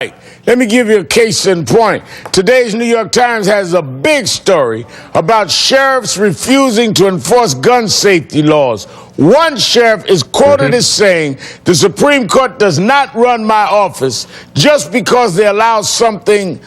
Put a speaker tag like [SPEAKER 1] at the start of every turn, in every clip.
[SPEAKER 1] Let me give you a case in point. Today's New York Times has a big story about sheriffs refusing to enforce gun safety laws. One sheriff is quoted as saying, "The Supreme Court does not run my office. Just because they allow something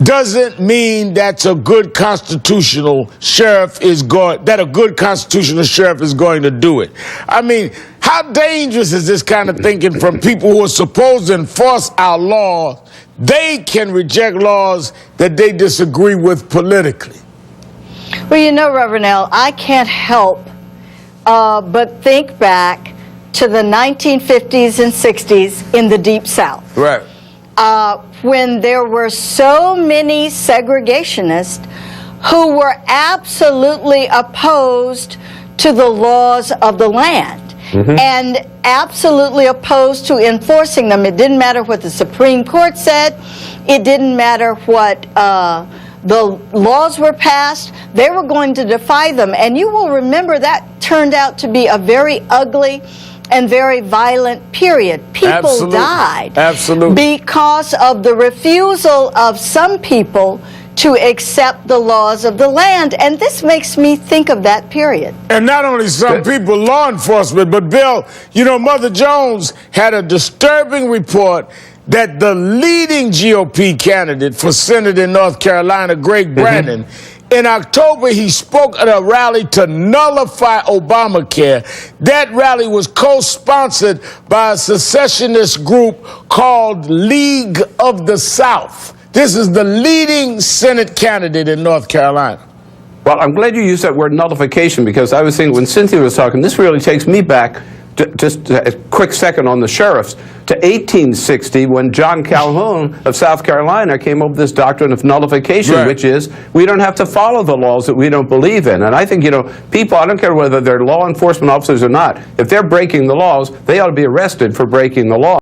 [SPEAKER 1] doesn't mean that's a good constitutional sheriff is going to do it." I mean, how dangerous is this kind of thinking from people who are supposed to enforce our laws? They can reject laws that they disagree with politically.
[SPEAKER 2] Well, you know, Reverend L., I can't help but think back to the 1950s and 60s in the Deep South.
[SPEAKER 1] Right.
[SPEAKER 2] When there were so many segregationists who were absolutely opposed to the laws of the land and absolutely opposed to enforcing them. It didn't matter what the Supreme Court said. It didn't matter what the laws were passed. They were going to defy them. And you will remember that turned out to be a very ugly and very violent period. People died because of the refusal of some people to accept the laws of the land. And this makes me think of that period.
[SPEAKER 1] And not only some people, law enforcement, but Bill, you know, Mother Jones had a disturbing report that the leading GOP candidate for Senate in North Carolina, Greg Brandon, in October, he spoke at a rally to nullify Obamacare. That rally was co-sponsored by a secessionist group called League of the South. This is the leading Senate candidate in North Carolina.
[SPEAKER 3] Well, I'm glad you used that word nullification, because I was thinking when Cynthia was talking, this really takes me back just a quick second on the sheriffs to 1860, when John Calhoun of South Carolina came up with this doctrine of nullification, which is we don't have to follow the laws that we don't believe in. And I think, you know, people, I don't care whether they're law enforcement officers or not, if they're breaking the laws, they ought to be arrested for breaking the law.